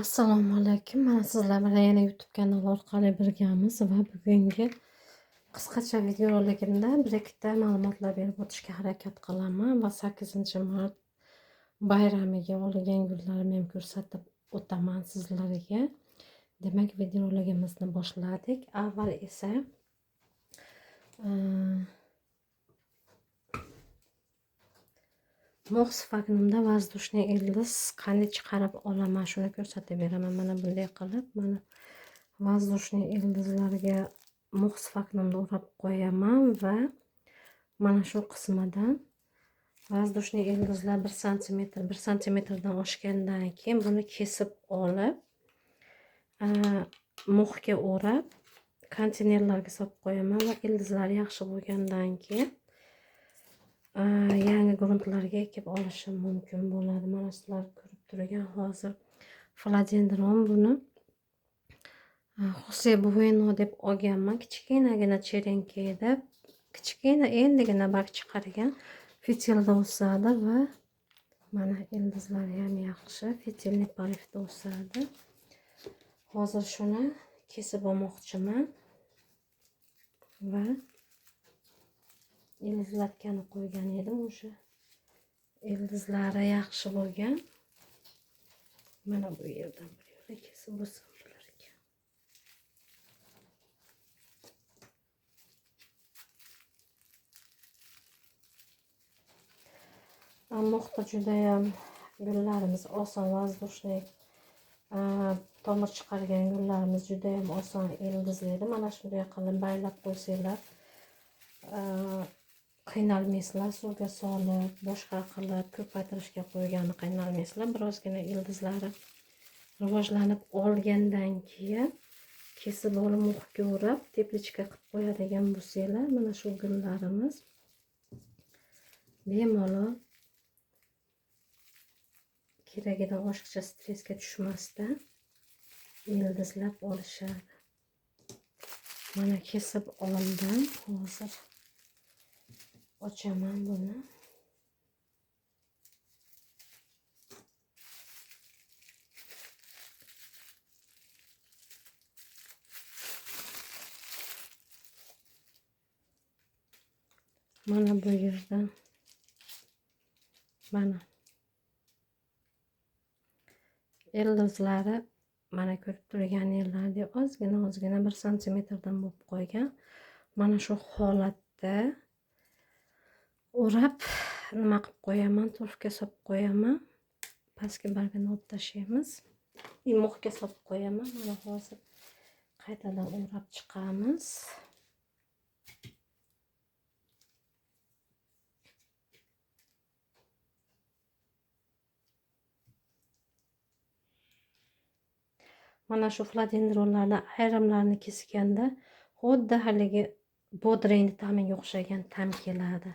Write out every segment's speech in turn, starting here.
Assalomu alaykum. Mana sizlar bilan yana YouTube kanali orqali birgamiz va bugungi qisqacha videoroligimda bir ikkita ma'lumotlar berib o'tishga harakat qilaman va 8-mart bayramiga olgan gullarimni ham ko'rsatib o'taman sizlarga. Demak, videoroligimizni boshladik. Avval esa Mox Magnumda воздушный ildiz qanday chiqarib olaman shuni ko'rsatib beraman. Mana bunday qilib, mana воздушный ildizlarga Mox Magnumda o'rab qo'yaman va mana shu qismidan воздушный ildizlar 1 sm, 1 sm dan oshgandan keyin buni kesib olib, moxga o'rab konteynerlarga solib qo'yaman va ildizlar yaxshi bo'lgandan keyin yangi gruntlarga ekib olishim mumkin bo'ladi. Mana sizlar ko'rib turgan hozir philodendron buni Jose Bueno deb olganman. Kichkinagina cherenka edi. Kichkina endigina barg chiqargan. Fitilda o'sadi va mana ildizlari ham yaxshi. Fitilni parifda o'sadi. Hozir shuni kesib olmoqchiman va ildizlarni qo'ygan edim, o'sha ildizlari yaxshi bo'lgan. Mana bu yerdan bir yo'la kesib bo'lsam bo'lar ekan. Moxda juda ham gullarimiz oson, воздушный tomir chiqargan gullarimiz juda ham oson ildizlaydi. Mana shunday qilib baylab qo'ysanglar qiynalmaysizlar, suvga solib, boshqa qilib ko'paytirishga qo'ygani qiynalmaysizlar. Birozgina ildizlari rivojlanib olgandan keyin kesib olib moxga o'rab, teplичка qilib qo'yadigan bo'lsanglar, mana shu gullarimiz bemalol keragidan oshiqcha stressga tushmasdan ildizlab olishadi. Mana kesib olindim. Hozir ochaman buni. Mana bu yerdan mana ildizlari mana ko'rib turganingizdek ozgina 1 sm dan bo'lib qolgan. Mana shu holatda o'rab nima qilib qo'yaman, turfga solib qo'yaman. Pastki bargini olib tashlaymiz. Moxga solib qo'yaman. Mana hozir qaytadan o'rab chiqamiz. Mana shu philodendronlarni ayrimlarini kesganda xuddi haligi bodringni ta'miga o'xshagan ta'm keladi.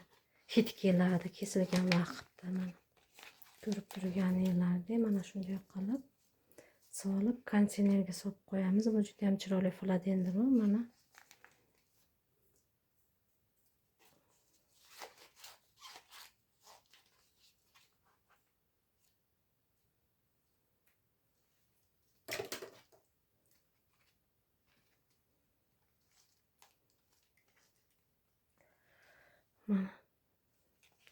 Hid keladi kesilgan vaqtda. Mana ko'rib turganingizdek mana shunday qilib solib konteynerga solib qo'yamiz. Bu juda ham chiroyli philodendron. Mana mana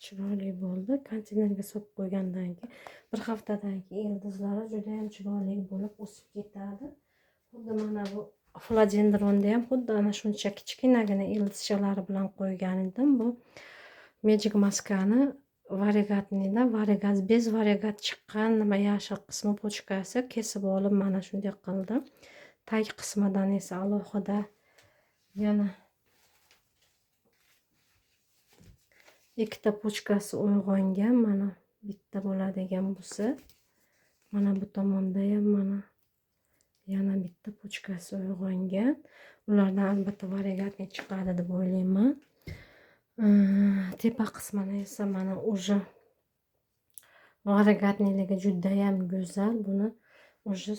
chiroyli bo'ldi. Konteynerga solib qo'ygandan keyin bir haftadan keyin ildizlari juda ham chiroyli bo'lib o'sib ketadi. Xuddi mana bu philodendronda ham xuddi ana shuncha kichkinagina ildizchalari bilan qo'ygan edim. Bu Magic maskani variegatnida variegat bez variegat chiqqan nima yashil qismi pochkasi kesib olib mana shunday qildim. Tag qismidan esa alohida yana ikkita pochkasi uyg'ongan. Mana bitta bo'ladigan bo'lsa, mana bu tomonda ham mana yana bitta pochkasi uyg'ongan. Ulardan albatta variegatni chiqadi deb o'ylayman. Tepa qismini esa mana o'sha variegatniligi juda ham go'zal. Buni o'sha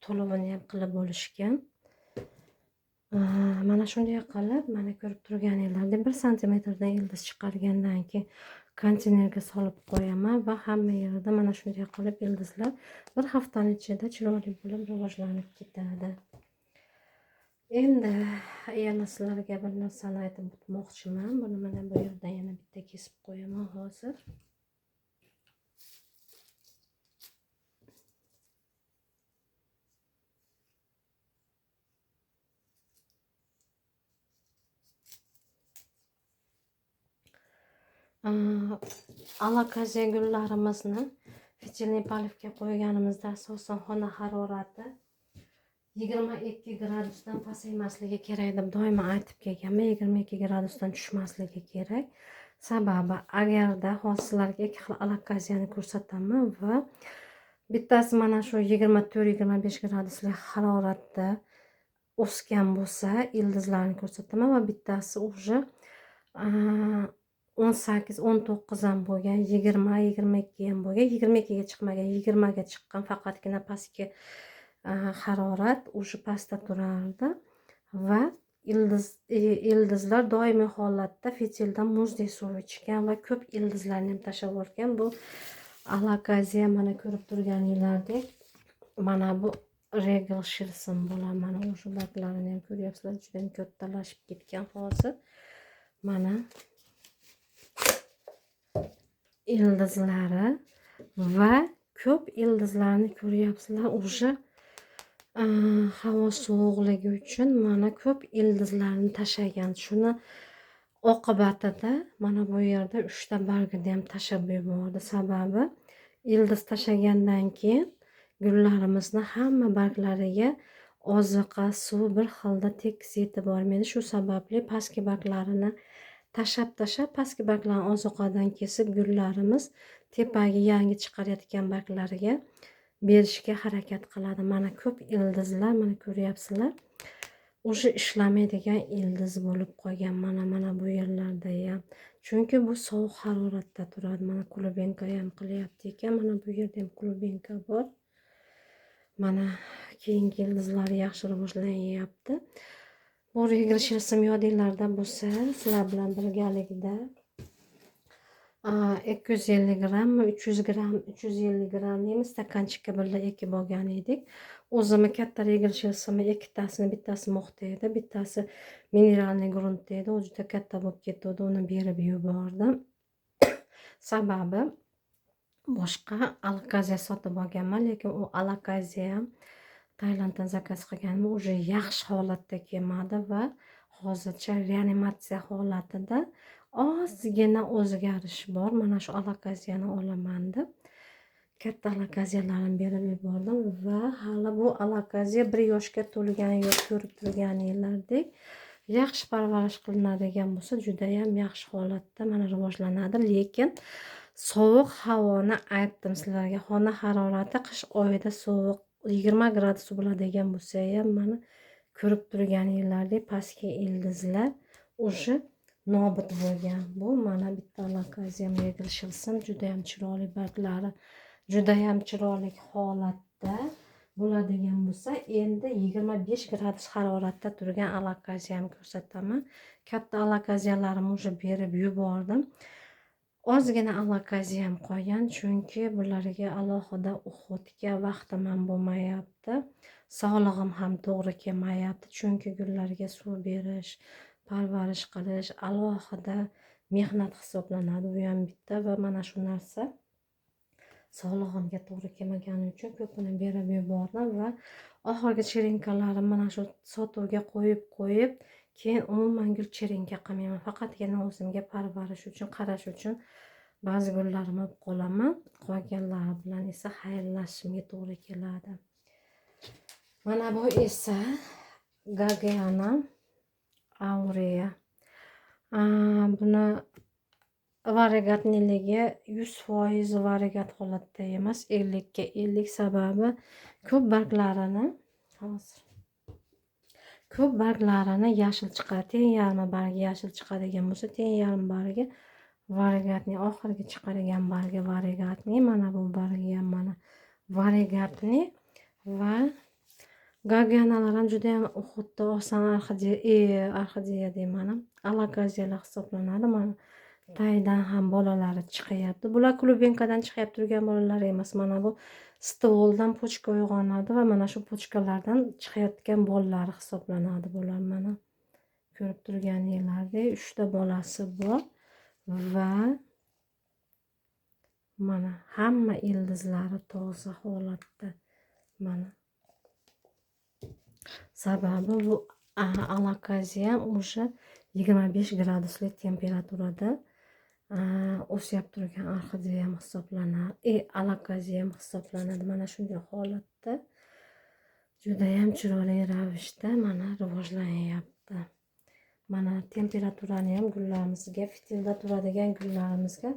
to'lovini ham qilib olishgan. Mana shunday qilib, mana ko'rib turganingizdek 1 sm dan ildiz chiqargandan keyin konteynerga solib qo'yaman va hamma yerida mana shunday qilib ildizlar bir haftaning ichida chiroyli bo'lib rivojlanib ketadi. Endi yana sizlarga bir narsani aytib o'tmoqchiman. Buni mana bu yerdan yana bitta kesib qo'yaman hozir. Alokaziya gullarimizni fichilniy palivga qo'yganimizda asosan xona harorati 22 gradusdan pasaymasligi kerak deb doimo aytib kelganman. 22 gradusdan tushmasligi kerak. Sababi agarda hozir sizlarga ikki xil alokaziyani ko'rsataman va bittasi mana shu 24-25 gradusli haroratda o'sgan bo'lsa ildizlarni ko'rsataman va bittasi уже 18-19 ham bo'lgan, 20-22 ham bo'lgan, 22 ga chiqmagan, 20 ga chiqqan, faqatgina pastki harorat уже pastda turardi va ildizlar doimiy holatda fitildan muzdek suv ichgan va ko'p ildizlarni ham tashlab yuborgan. Bu alokaziya mana ko'rib turganinglardek mana bu regal shilsim bo'ladi. Mana o'sha barglarini ham ko'ryapsizlar, juda ham kattalashib ketgan hozir. Mana ildizlari va ko'p ildizlarni ko'ryapsizlar. Уже havo sovuqligi uchun mana ko'p ildizlarni tashlagan. Shuni oqibatida mana bu yerda 3 ta bargini ham tashlab yubordi. Sababi ildiz tashlagandan keyin gullarimizni hamma barglariga oziqa, suv bir xilda tekis yetib bormaydi. Shu sababli pastki barglarini tashlab pastki barglarni ozuqadan kesib gullarimiz tepaga yangi chiqarayotgan barglariga berishga harakat qiladi. Mana ko'p ildizlar mana ko'ryapsizlar. O'sha ishlamaydigan ildiz bo'lib qolgan mana bu yerlarda ham. Chunki bu sovuq haroratda turadi. Mana klubenka ham qilyapti ekan. Mana bu yerda ham klubenka bor. Mana keyingi ildizlar yaxshi rivojlanyapti. Bu regal shilsim yodinglarda bo'lsa, sizlar bilan birgalikda 250 gramm, 300 gramm, 350 grammli stakanchikka birga ekib olgan edik. O'zimni katta regal shilsimni ikkitasini, bittasi mo'xta edi, bittasi mineralniy grunt edi. U juda katta bo'lib ketdi, uni berib yubordim. Sababi boshqa alokaziya sotib olganman, lekin u alokaziya Tailanddan zakaz qilganim уже yaxshi holatda kelmadi va hozircha reanimatsiya holatida ozgina o'zgarish bor. Mana shu alokaziyani olaman deb katta alokaziyalarimni berib yubordim va hali bu alokaziya 1 yoshga to'lgani yo'q. Ko'rib turganinglardek yaxshi parvarish qilinadigan bo'lsa juda ham yaxshi holatda mana rivojlanadi. Lekin sovuq havoni aytdim sizlarga, xona harorati qish oyida sovuq 20 gradus bo'ladigan bo'lsa ham mana ko'rib turganinglardek pastki ildizlar o'sha nobud bo'lgan. Bu mana bitta alokaziya regal shilsim, juda ham chiroyli barglari, juda ham chiroyli holatda bo'ladigan bo'lsa, endi 25 gradus haroratda turgan alokaziyani ko'rsataman. Katta alokaziyalarimni уже berib yubordim. Ozgina alokaziyam qolgan, chunki bularga alohida uxutga vaqtim ham bo'lmayapti. Sog'lig'im ham to'g'ri kelmayapti, chunki gullarga suv berish, parvarish qilish alohida mehnat hisoblanadi. Bu ham bitta va mana shu narsa sog'lig'imga to'g'ri kelmagani uchun ko'pini berib yubordim va oxirgi cherinkalarim mana shu sotuvga qo'yib keyin umuman gul cherinka qilmayman. Faqatgina o'zimga parvarish uchun, qarash uchun ba'zi gullarimni olib qolaman. Qolganlari bilan esa xayrlashishimga to'g'ri keladi. Mana bu esa Gargiana aurea. Buni variegatniligi 100% variegat holatda emas, 50 ga 50. Sababi ko'p barglarini yashil chiqadi. Teng yarmi bargi yashil chiqadigan bo'lsa, teng yarmi bargi variegatni, oxirgi chiqadigan bargi variegatni. Mana bu bargi ham mana variegatni va Gargianalar ham juda ham xuddi oson orxideya deyman, alokaziyalar hisoblanadi. Mana Taydan ham bolalari chiqyapti. Bular klubenkadan chiqib turgan bolalar emas. Mana bu stoldan pochka uyg'onadi va mana shu pochkalardan chiqayotgan bolalari hisoblanadi bular. Mana ko'rib turganingizdek 3 ta bolasi bor va mana hamma ildizlari toza holatda. Mana sababi bu alakaziyam o'sha 25 graduslik temperaturada o'sib turgan orxideya ham hisoblanadi. Alakaziya ham hisoblanadi. Mana shunday holatda juda ham chiroyli ravishda mana rivojlanyapti. Mana temperaturani ham gullarimizga, fitilda turadigan gullarimizga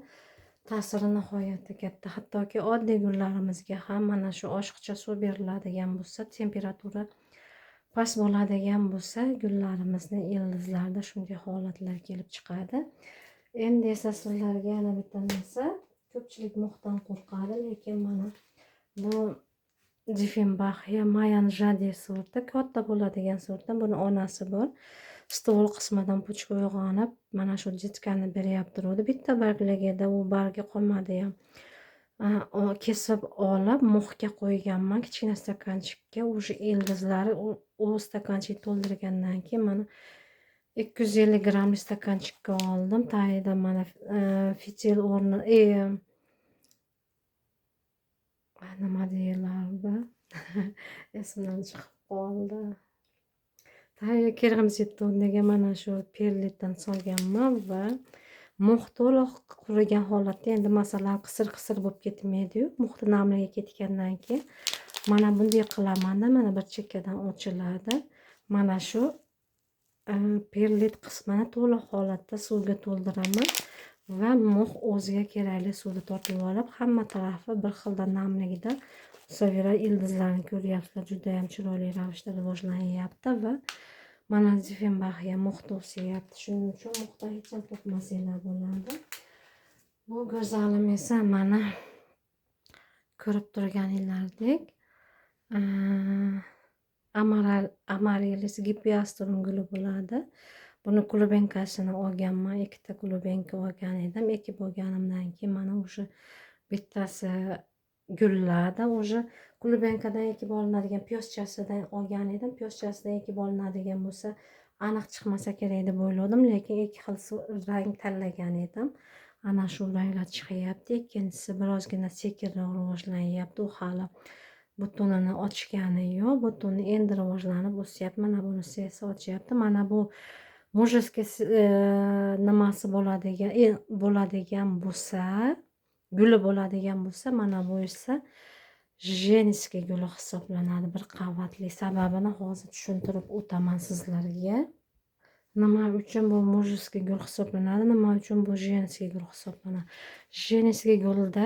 ta'siri nihoyatda katta. Hattoki oddiy gullarimizga ham mana shu oshiqcha suv beriladigan bo'lsa, temperatura past bo'ladigan bo'lsa, gullarimizning ildizlarida shunday holatlar kelib chiqadi. Endi esa sizlarga yana bitta narsa, ko'pchilik mo'xdan qo'rqadi, lekin mana bu Diefenbachia Mayan Jade sorti, katta bo'ladigan sortdan. Buni onasi bor. Stol qismidan pochka uyg'onib, mana shu jitkani beryapti. Bitta bargligida u bargi qolmadi ham. Kesib olib mo'xga qo'yganman kichkina stakanchikka. O'sha ildizlari u stakanchik to'ldirgandan keyin mana 250 grammli stakanchikka oldim. Tagida mana fitil o'rni nima deyiladi? Esimdan chiqib qoldi. Tagiga kirg'imsit o'rniga mana shu perlitdan solganman va mo'x to'liq qurigan holatda, endi masalan qisir bo'lib ketmaydi-yu, mo'xni namligi ketgandan keyin mana bunday qilamanda mana bir chekkadan ochiladi. Mana shu perlit qismini to'liq holatda suvga to'ldiraman va mo'x o'ziga kerakli suvni tortib olib, hamma tarafi bir xilda namligida usaveradi. Ildizlarni ko'ryapsizlar, juda ham chiroyli ravishda rivojlanyapti va mana Diefenbachia mo'xda o'syapti. Shuning uchun mo'xdan hech ham qo'rqmasanglar bo'ladi. Bu go'zalim esa mana ko'rib turganingizdek Amaryllis Hippeastrum guli bo'ladi. Buni klubenkasini olganman. 2 ta klubenka olgan edim. Ekib olganimdan keyin mana o'sha bittasi gulladi. O'sha klubenkadan ekib olinadigan pyoschasidan olgan edim. Pyoschasidan ekib olinadigan bo'lsa aniq chiqmasa kerak deb o'yladim, lekin 2 xil rang tanlagan edim. Ana shu ranglar chiqyapti. Ikkinchisi birozgina sekinroq rivojlanyapti. U hali butunini ochgani yo'q. Butuni endi rivojlanib o'syapti. Mana bunisi esa ochyapti. Mana bu mujskiy nimasi bo'ladigan bo'lsa, guli bo'ladigan bo'lsa, mana bu esa jenskiy guli hisoblanadi, bir qavatli. Sababini hozir tushuntirib o'taman sizlarga. Nima uchun bu mujskiy gul hisoblanadi, nima uchun bu jenskiy gul hisoblanadi? Jenskiy gulda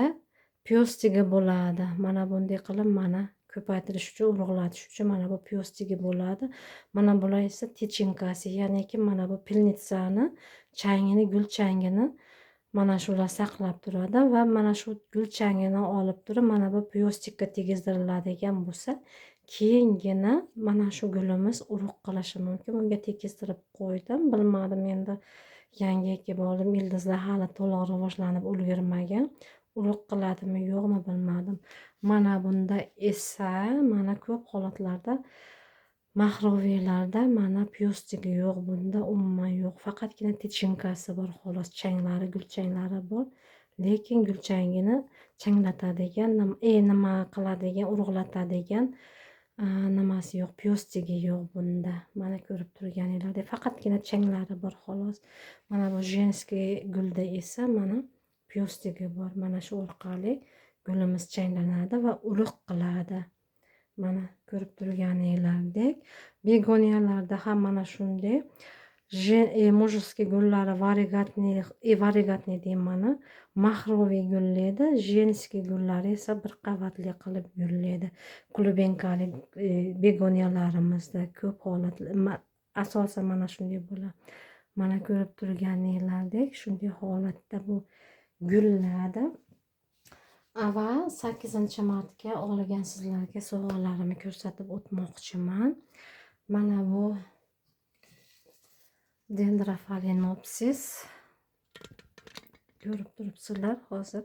pyostigi bo'ladi. Mana bunday qilib mana ko'paytirish uchun, urug'latish uchun mana bu pyostigi bo'ladi. Mana bular esa techinkasi, ya'niki mana bu pilnitsani changini, gul changini mana shular saqlab turadi va mana shu gul changini olib turib, mana bu pyostikka tegizdiriladigan bo'lsa, keyingina mana shu gulimiz urug' qilishi mumkin. Bunga tegizdirib qo'ydim. Bilmadim, endi yangi ekib oldim. Ildizlar hali to'liq rivojlanib ulgurmagan. Urug' qiladimi, yo'qmi bilmadim. Mana bunda esa mana ko'p holatlarda mahroviylarda mana pyostigi yo'q, bunda umuman yo'q. Faqatgina techinkasi bor xolos, changlari, gul changlari bor. Lekin gul changini changlatadigan, nima qiladigan, urug'latadigan nimasi yo'q, pyostigi yo'q bunda. Mana ko'rib turganingizdek, faqatgina changlari bor xolos. Mana bu jenskiy gulda esa mana pyostigi bor. Mana shu orqali gulimiz changlanadi va urug' qiladi. Mana ko'rib turganingizdek, begoniyalarda ham mana shunday mujskiy gullari variegatniy deymani, mahroviy gullaydi, jenskiy gullari esa bir qavatli qilib gullaydi. Klubenkali begoniyalarimizda ko'p holatlar asosan mana shunday bo'ladi. Mana ko'rib turganingizdek, shunday holatda bu gulladi. Va 8-martga olgan sizlarga sovg'alarimni ko'rsatib o'tmoqchiman. Mana bu Dendrophalaenopsis Ko'rib turibsizlar hozir.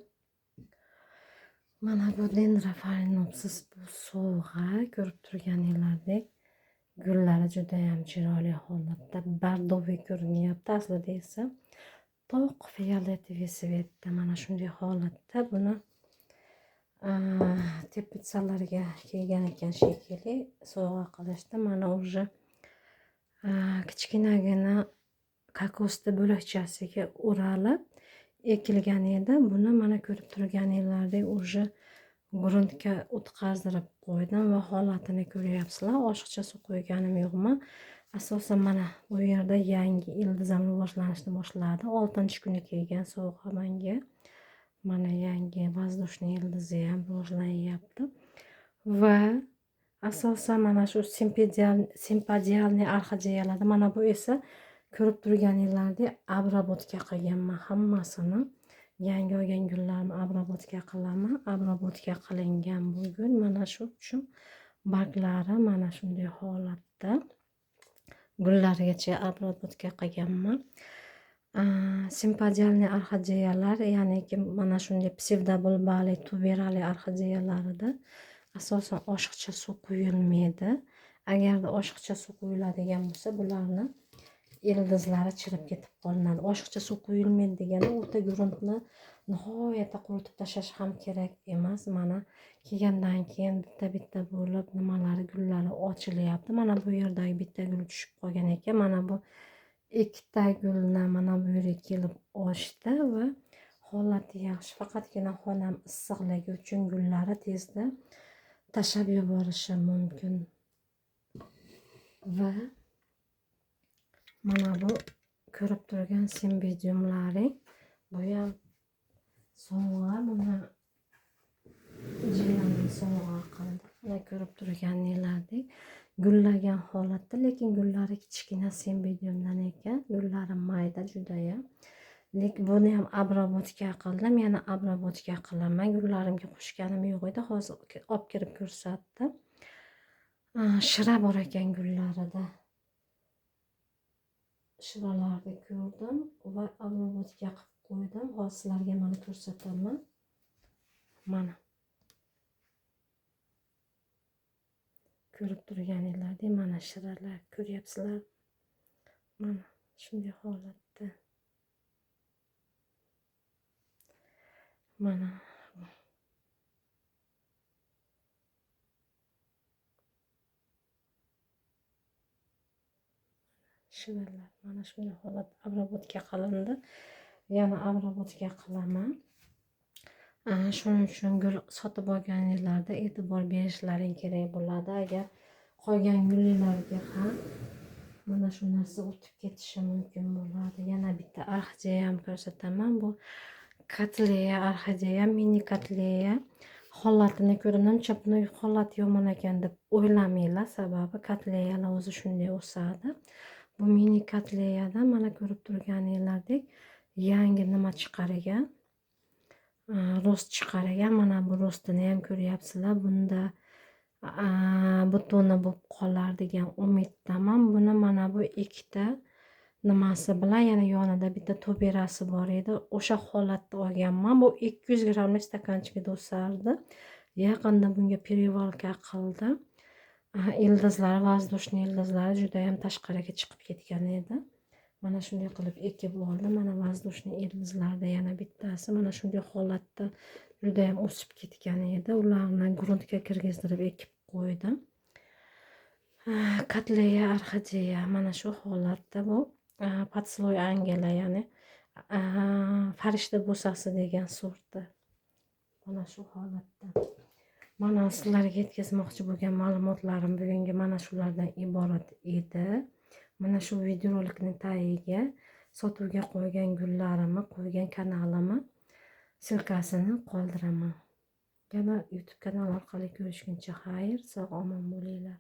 Mana bu dendrofarinopsis, bu sovg'a, ko'rib turganingizdek gullari juda ham chiroyli holatda bardoviy ko'rinyapti. Aslida esa toq fioletoviy svetda, mana shunday holatda. Buni teplitsalarga kelgan ekan shekilli, sovg'a qilishdi. Mana уже kichkinagina kokosli bo'lakchasiga o'ralib ekilgan edi. Buni mana ko'rib turganingizdek уже gruntga o'tkazdirib qo'ydim va holatini ko'ryapsizlar. Oshiqcha suv qo'yganim yo'qmi? Asosan mana bu yerda yangi ildizam rivojlanishni boshladi. 6-kuni kelgan sovg'a menga. Mana yangi воздушный ildizi ham rivojlanyapti. Va asosan mana shu simpodialniy orxideyalarda, mana bu esa ko'rib turganingizdek обработка qilganman hammasini. Yangi olgan gullarni обработка qilaman. Обработка qilingan bu gul mana shu uchun barglari mana shunday holatda. Gullarigacha обработка qilganman. Simpodialniy orxideyalar, ya'ni mana shunday psevdobulbali tuberali orxideyalarida asosan oshiqcha suv quyilmaydi. Agarda oshiqcha suv quyiladigan bo'lsa, bularni ildizlari chirib ketib qolinadi. Oshiqcha suv quyilmaydi degani o'ta gruntni nihoyatda quritib tashlash ham kerak emas. Mana kelgandan keyin bitta bo'lib nimalari, gullari ochilyapti. Mana bu yerdagi bitta gul tushib qolgan ekan. Mana bu ikkita gulni mana bu yerga kelib ochdi va holati yaxshi. Faqatgina xonam issiqligi uchun gullari tezda tashlab yuborishi mumkin. Va mana bu ko'rib turgan simbidiumlaring, bu ham sovg'a, buni jiyanim sovg'a qildi. Mana ko'rib turganingizdek gullagan holatda, lekin gullari kichkina simbidiumdan ekan. Gullari mayda judayam. Lekin buni ham обработка qildim, yana обработка qilaman. Gullarimga qo'shganim yo'q edi, hozir olib kirib ko'rsatdim. Shira bor ekan gullarida. Shiralarni ko'rdim va обработка qilib qo'ydim. Hozir sizlarga mana ko'rsataman. Mana ko'rib turganingizdek mana shiralar ko'ryapsizlar. Mana shunday holatda. Mana shiralar mana shunday holat обработка qilindi. Yana обработка qilaman. Shuning uchun gul sotib olganingizlarda e'tibor berishlaring kerak bo'ladi. Agar qolgan gullarga ham mana shu narsa o'tib ketishi mumkin bo'ladi. Yana bitta orxideya ham ko'rsataman. Bu katleya orxideya, mini katleya. Holatini ko'rdim, buni holati yomon ekan deb o'ylamanglar, sababi katleyalar o'zi shunday o'sadi. Bu mini katleyada mana ko'rib turganingizdek yangi nima chiqargan. Rost chiqargan. Mana bu rostini ham ko'ryapsizlar. Bunda butoni bo'lib qolar degan umiddaman. Buni mana bu ikkita nimasi bilan, yana yonida bitta tuberasi bor edi. O'sha holatda olganman. Bu 200 grammlik stakanchikda o'sardi. Yaqinda bunga перевалка qildi. Ildizlari, воздушный ildizlari juda ham tashqariga chiqib ketgan edi. Mana shunday qilib ekib oldim. Mana воздушный ildizlarda yana bittasi mana shunday holatda juda ham o'sib ketgan edi. Ularni gruntga kirgizdirib ekib qo'ydim. Katleya orxideya mana shu holatda. Bu Potsloy angela, ya'ni farishta bo'sasi degan sorti. Mana shu holatda. Mana sizlarga yetkazmoqchi bo'lgan ma'lumotlarim bugungi mana shulardan iborat edi. Mana shu videorolikning tagiga sotuvga qo'ygan gullarimni, qo'ygan kanalimni silkasini qoldiraman. Yana YouTube kanal orqali ko'rishguncha xayr, sog' omon bo'linglar.